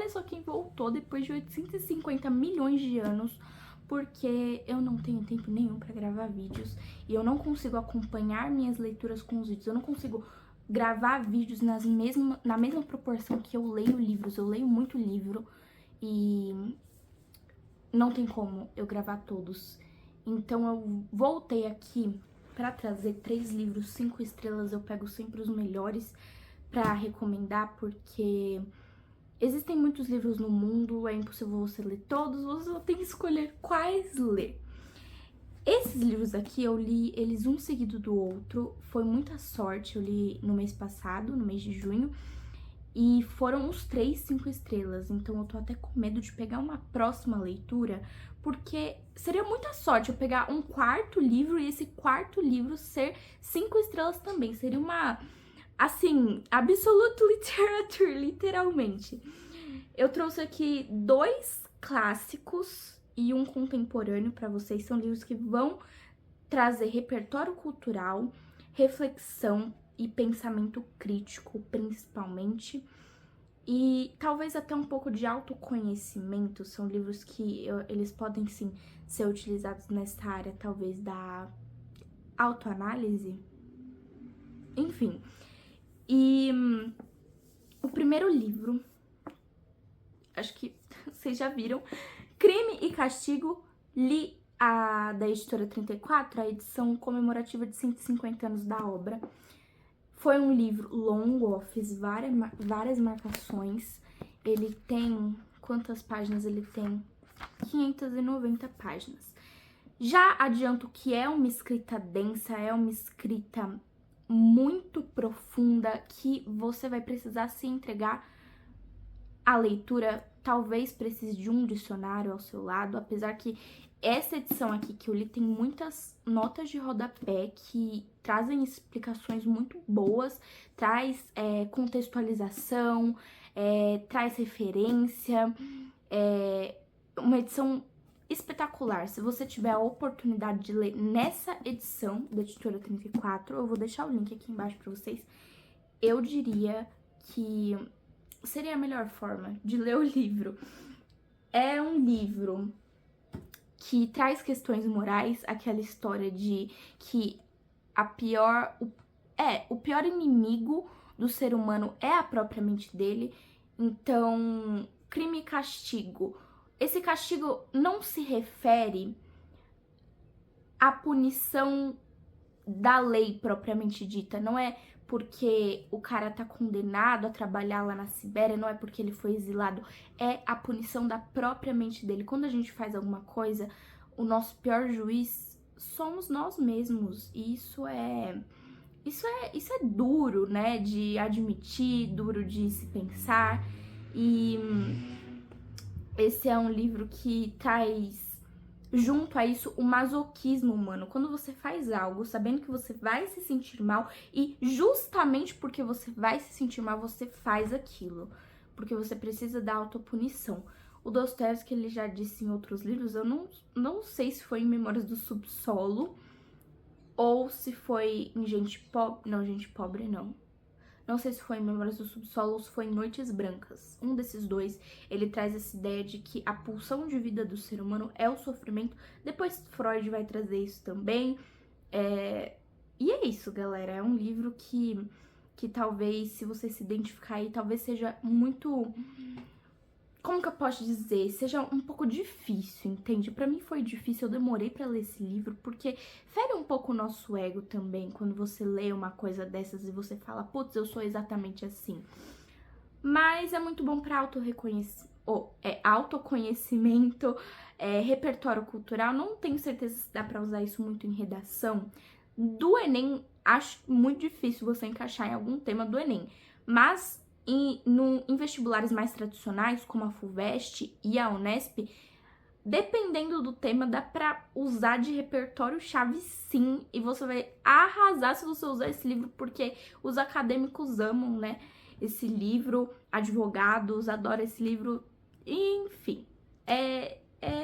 olha só quem voltou depois de 850 milhões de anos, porque eu não tenho tempo nenhum pra gravar vídeos e eu não consigo acompanhar minhas leituras com os vídeos, eu não consigo gravar vídeos na mesma proporção que eu leio livros. Eu leio muito livro e não tem como eu gravar todos. Então eu voltei aqui pra trazer 3 livros 5 estrelas. Eu pego sempre os melhores pra recomendar, porque existem muitos livros no mundo, é impossível você ler todos, você só tem que escolher quais ler. Esses livros aqui eu li eles um seguido do outro, foi muita sorte, eu li no mês passado, no mês de junho, e foram os 3 5 estrelas, então eu tô até com medo de pegar uma próxima leitura, porque seria muita sorte eu pegar um quarto livro e esse quarto livro ser 5 estrelas também, seria uma, assim, absolute literature, literalmente. Eu trouxe aqui 2 clássicos e um contemporâneo pra vocês. São livros que vão trazer repertório cultural, reflexão e pensamento crítico, principalmente. E talvez até um pouco de autoconhecimento. São livros que eles podem, sim, ser utilizados nessa área, talvez, da autoanálise. Enfim. E o primeiro livro, acho que vocês já viram, Crime e Castigo, li a da editora 34, a edição comemorativa de 150 anos da obra. Foi um livro longo, ó, fiz várias marcações. Ele tem, quantas páginas ele tem? 590 páginas. Já adianto que é uma escrita densa, é uma escrita muito profunda, que você vai precisar se entregar à leitura. Talvez precise de um dicionário ao seu lado, apesar que essa edição aqui que eu li tem muitas notas de rodapé que trazem explicações muito boas, traz contextualização, traz referência, uma edição espetacular. Se você tiver a oportunidade de ler nessa edição da editora 34, eu vou deixar o link aqui embaixo pra vocês, eu diria que seria a melhor forma de ler o livro. É um livro que traz questões morais, aquela história de que o pior inimigo do ser humano é a própria mente dele. Então, crime e castigo. Esse castigo não se refere à punição da lei propriamente dita, não é porque o cara tá condenado a trabalhar lá na Sibéria, não é porque ele foi exilado, é a punição da própria mente dele. Quando a gente faz alguma coisa, o nosso pior juiz somos nós mesmos, e isso é duro, né, de admitir, duro de se pensar. E esse é um livro que traz junto a isso o masoquismo humano. Quando você faz algo sabendo que você vai se sentir mal, e justamente porque você vai se sentir mal, você faz aquilo, porque você precisa da autopunição. O Dostoiévski, ele já disse em outros livros, eu não sei se foi em Memórias do Subsolo ou se foi em Gente Pobre. Não, Gente Pobre não. Não sei se foi em Memórias do Subsolo ou se foi em Noites Brancas. Um desses dois, ele traz essa ideia de que a pulsão de vida do ser humano é o sofrimento. Depois Freud vai trazer isso também. E é isso, galera. É um livro que talvez, se você se identificar aí, talvez seja muito... Como que eu posso dizer? Seja um pouco difícil, entende? Pra mim foi difícil, eu demorei pra ler esse livro, porque fere um pouco o nosso ego também, quando você lê uma coisa dessas e você fala, putz, eu sou exatamente assim. Mas é muito bom pra autoconhecimento, repertório cultural. Não tenho certeza se dá pra usar isso muito em redação. Do Enem, acho muito difícil você encaixar em algum tema do Enem, mas... em vestibulares mais tradicionais, como a FUVEST e a Unesp, dependendo do tema, dá pra usar de repertório-chave sim, e você vai arrasar se você usar esse livro, porque os acadêmicos amam, né, esse livro, advogados adoram esse livro, enfim, é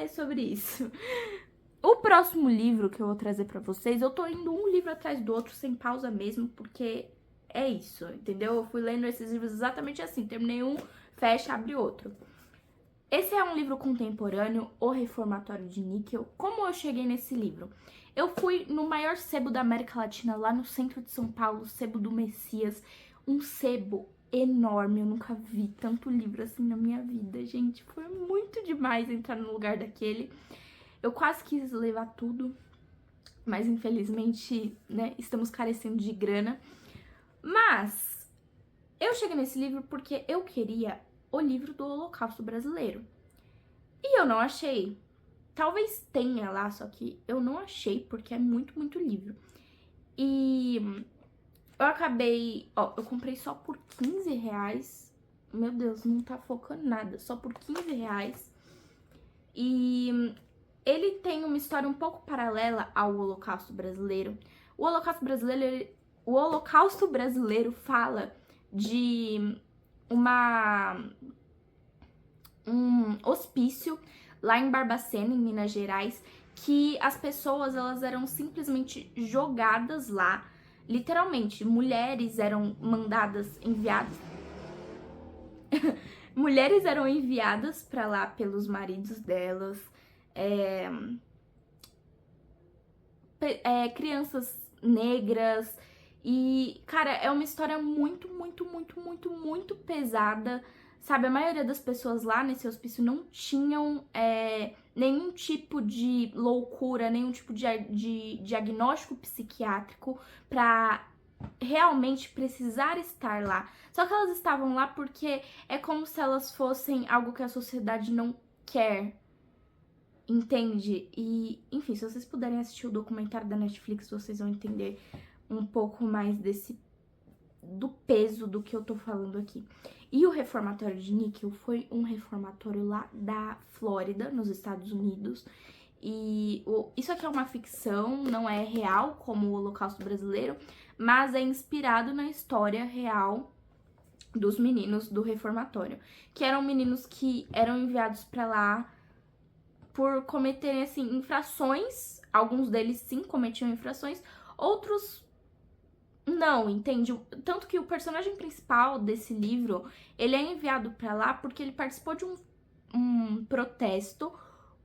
sobre isso. O próximo livro que eu vou trazer pra vocês, eu tô indo um livro atrás do outro, sem pausa mesmo, porque... é isso, entendeu? Eu fui lendo esses livros exatamente assim, terminei um, fecha, abre outro. Esse é um livro contemporâneo, O Reformatório de Níquel. Como eu cheguei nesse livro? Eu fui no maior sebo da América Latina, lá no centro de São Paulo, o Sebo do Messias. Um sebo enorme, eu nunca vi tanto livro assim na minha vida, gente. Foi muito demais entrar no lugar daquele. Eu quase quis levar tudo, mas infelizmente, né, estamos carecendo de grana. Mas eu cheguei nesse livro porque eu queria o livro do Holocausto Brasileiro. E eu não achei. Talvez tenha lá, só que eu não achei, porque é muito, muito livro. E eu acabei... Ó, eu comprei só por 15 reais. Meu Deus, não tá focando nada. Só por 15 reais. E ele tem uma história um pouco paralela ao Holocausto Brasileiro. O Holocausto Brasileiro fala de um hospício lá em Barbacena, em Minas Gerais, que as pessoas, elas eram simplesmente jogadas lá, literalmente, mulheres eram enviadas mulheres eram enviadas pra lá pelos maridos delas, crianças negras, e, cara, é uma história muito, muito, muito, muito, muito pesada. Sabe, a maioria das pessoas lá nesse hospício não tinham nenhum tipo de loucura, nenhum tipo de diagnóstico psiquiátrico pra realmente precisar estar lá. Só que elas estavam lá porque é como se elas fossem algo que a sociedade não quer, entende? E, enfim, se vocês puderem assistir o documentário da Netflix, vocês vão entender um pouco mais do peso do que eu tô falando aqui. E o Reformatório de Níquel foi um reformatório lá da Flórida, nos Estados Unidos. E isso aqui é uma ficção, não é real como o Holocausto Brasileiro, mas é inspirado na história real dos meninos do reformatório, que eram meninos que eram enviados pra lá por cometerem, assim, infrações. Alguns deles sim cometiam infrações, outros não, entende? Tanto que o personagem principal desse livro, ele é enviado pra lá porque ele participou de um protesto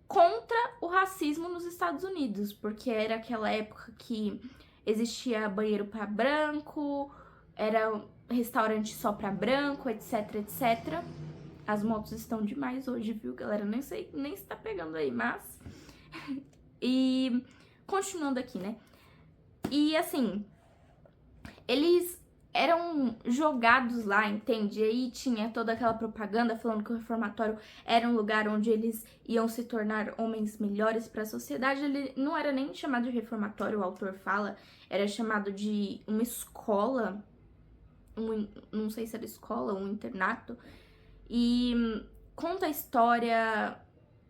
contra o racismo nos Estados Unidos, porque era aquela época que existia banheiro pra branco, era restaurante só pra branco, etc, etc. As motos estão demais hoje, viu, galera? Nem sei nem se tá pegando aí, mas... E continuando aqui, né? E assim... Eles eram jogados lá, entende? E aí tinha toda aquela propaganda falando que o reformatório era um lugar onde eles iam se tornar homens melhores para a sociedade. Ele não era nem chamado de reformatório, o autor fala, era chamado de uma escola, não sei se era escola ou um internato, e conta a história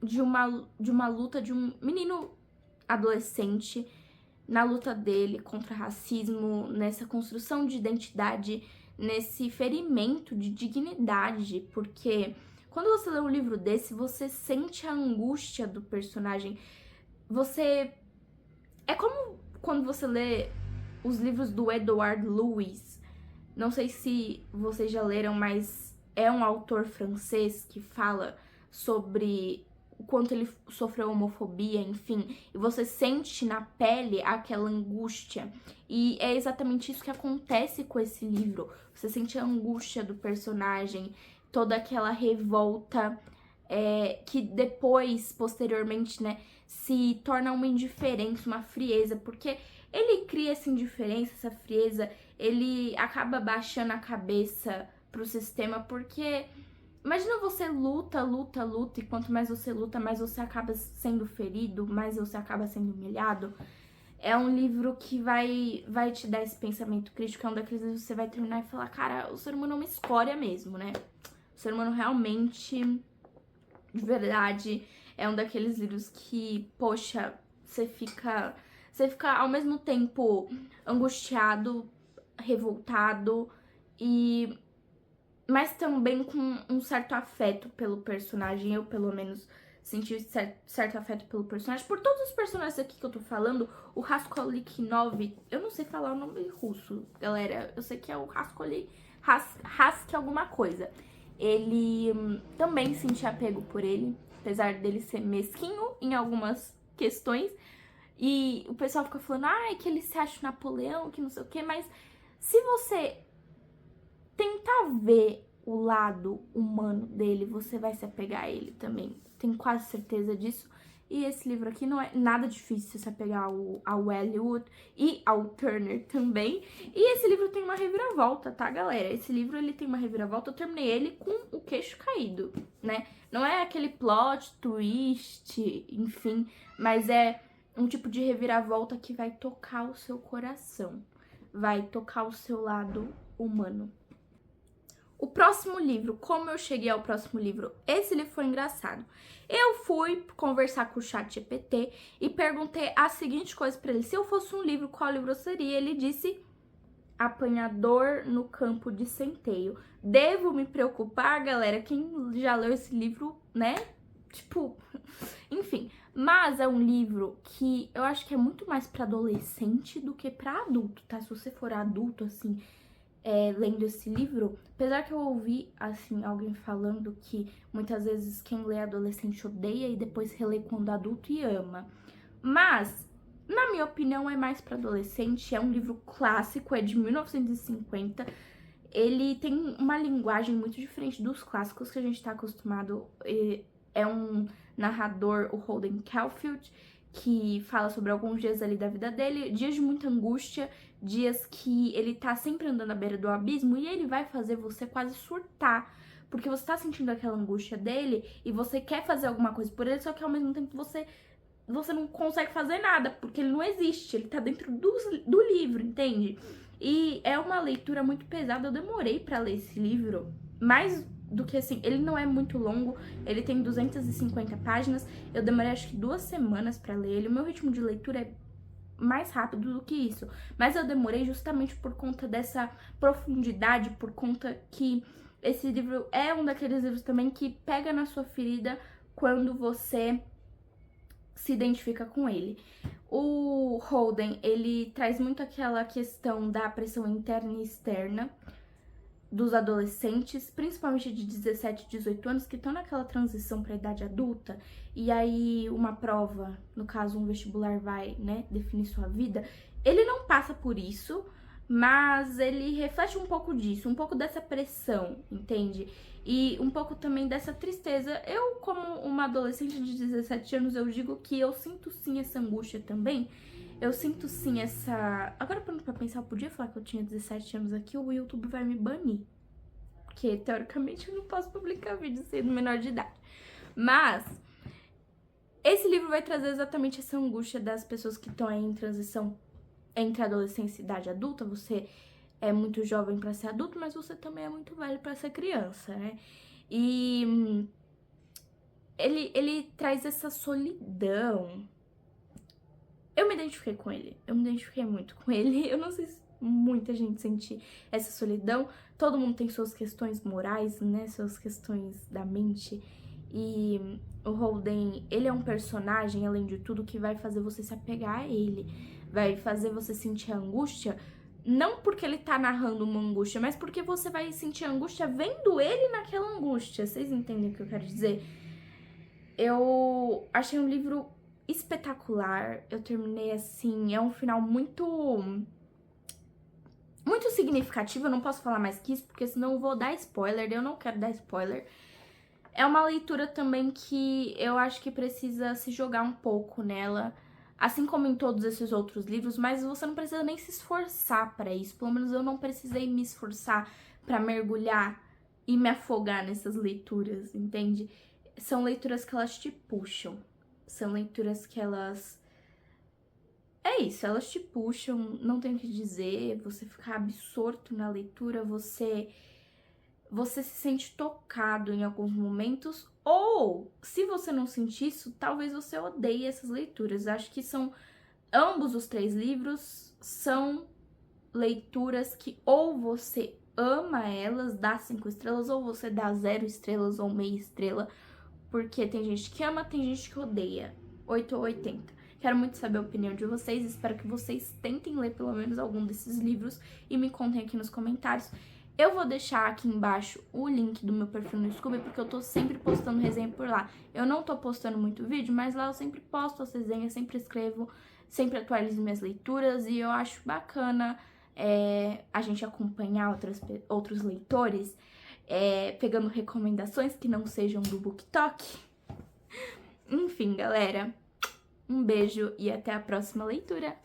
de uma luta de um menino adolescente na luta dele contra o racismo, nessa construção de identidade, nesse ferimento de dignidade, porque quando você lê um livro desse, você sente a angústia do personagem. É como quando você lê os livros do Edward Louis, não sei se vocês já leram, mas é um autor francês que fala sobre o quanto ele sofreu homofobia, enfim, e você sente na pele aquela angústia. E é exatamente isso que acontece com esse livro. Você sente a angústia do personagem, toda aquela revolta que depois, posteriormente, né, se torna uma indiferença, uma frieza, porque ele cria essa indiferença, essa frieza, ele acaba baixando a cabeça pro sistema, porque... Imagina você luta, e quanto mais você luta, mais você acaba sendo ferido, mais você acaba sendo humilhado. É um livro que vai te dar esse pensamento crítico, é um daqueles livros que você vai terminar e falar, cara, o ser humano é uma escória mesmo, né? O ser humano realmente, de verdade, é um daqueles livros que, poxa, você fica ao mesmo tempo angustiado, revoltado mas também com um certo afeto pelo personagem. Eu, pelo menos, senti certo afeto pelo personagem. Por todos os personagens aqui que eu tô falando, o Raskolnikov, eu não sei falar o nome russo, galera. Eu sei que é o Raskolnikov alguma coisa. ele também sentia apego por ele, apesar dele ser mesquinho em algumas questões. E o pessoal fica falando, ai, que ele se acha Napoleão, que não sei o quê, mas se você tentar ver o lado humano dele, você vai se apegar a ele também. Tenho quase certeza disso. E esse livro aqui não é nada difícil se apegar ao Elliot e ao Turner também. E esse livro tem uma reviravolta, tá, galera? Esse livro, ele tem uma reviravolta. Eu terminei ele com o queixo caído, né? Não é aquele plot twist, enfim, mas é um tipo de reviravolta que vai tocar o seu coração. Vai tocar o seu lado humano. O próximo livro, como eu cheguei ao próximo livro? Esse livro foi engraçado. Eu fui conversar com o ChatGPT e perguntei a seguinte coisa pra ele. Se eu fosse um livro, qual livro eu seria? Ele disse Apanhador no Campo de Centeio. Devo me preocupar, galera? Quem já leu esse livro, né? Tipo, enfim. Mas é um livro que eu acho que é muito mais pra adolescente do que pra adulto, tá? Se você for adulto, assim... lendo esse livro, apesar que eu ouvi, assim, alguém falando que muitas vezes quem lê adolescente odeia e depois relê quando adulto e ama. Mas, na minha opinião, é mais para adolescente, é um livro clássico, é de 1950. Ele tem uma linguagem muito diferente dos clássicos que a gente tá acostumado. É um narrador, o Holden Caulfield, que fala sobre alguns dias ali da vida dele, dias de muita angústia, dias que ele tá sempre andando à beira do abismo e ele vai fazer você quase surtar, porque você tá sentindo aquela angústia dele e você quer fazer alguma coisa por ele, só que ao mesmo tempo você não consegue fazer nada, porque ele não existe, ele tá dentro do livro, entende? E é uma leitura muito pesada, eu demorei pra ler esse livro, mais do que assim, ele não é muito longo, ele tem 250 páginas, eu demorei acho que 2 semanas pra ler ele, o meu ritmo de leitura é mais rápido do que isso, mas eu demorei justamente por conta dessa profundidade, por conta que esse livro é um daqueles livros também que pega na sua ferida quando você se identifica com ele. O Holden, ele traz muito aquela questão da pressão interna e externa dos adolescentes, principalmente de 17, 18 anos, que estão naquela transição para a idade adulta, e aí uma prova, no caso um vestibular, vai, né, definir sua vida. Ele não passa por isso, mas ele reflete um pouco disso, um pouco dessa pressão, entende? E um pouco também dessa tristeza. Eu, como uma adolescente de 17 anos, eu digo que eu sinto sim essa angústia também. Eu sinto sim essa... Agora, parando pra pensar, eu podia falar que eu tinha 17 anos aqui, o YouTube vai me banir. Porque, teoricamente, eu não posso publicar vídeo sendo menor de idade. Mas, esse livro vai trazer exatamente essa angústia das pessoas que estão aí em transição entre a adolescência e idade adulta. Você é muito jovem pra ser adulto, mas você também é muito velho pra ser criança, né? E ele traz essa solidão. Eu me identifiquei com ele, eu me identifiquei muito com ele. Eu não sei se muita gente sente essa solidão. Todo mundo tem suas questões morais, né, suas questões da mente. E o Holden, ele é um personagem, além de tudo, que vai fazer você se apegar a ele. Vai fazer você sentir angústia, não porque ele tá narrando uma angústia, mas porque você vai sentir angústia vendo ele naquela angústia. Vocês entendem o que eu quero dizer? Eu achei um livro espetacular, eu terminei assim, é um final muito significativo, eu não posso falar mais que isso, porque senão eu vou dar spoiler, eu não quero dar spoiler. É uma leitura também que eu acho que precisa se jogar um pouco nela, assim como em todos esses outros livros, mas você não precisa nem se esforçar para isso, pelo menos eu não precisei me esforçar para mergulhar e me afogar nessas leituras, entende? São leituras que elas te puxam. São leituras que elas... É isso, elas te puxam, não tem o que dizer, você fica absorto na leitura, você se sente tocado em alguns momentos, ou, se você não sentir isso, talvez você odeie essas leituras. Acho que são, ambos os 3 livros, são leituras que ou você ama elas, dá 5 estrelas, ou você dá 0 estrelas ou meia estrela, porque tem gente que ama, tem gente que odeia. 8 ou 80. Quero muito saber a opinião de vocês. Espero que vocês tentem ler pelo menos algum desses livros e me contem aqui nos comentários. Eu vou deixar aqui embaixo o link do meu perfil no Scooby, porque eu tô sempre postando resenha por lá. Eu não tô postando muito vídeo, mas lá eu sempre posto as resenhas, sempre escrevo, sempre atualizo minhas leituras, e eu acho bacana a gente acompanhar outros leitores, pegando recomendações que não sejam do BookTok. Enfim, galera, um beijo e até a próxima leitura!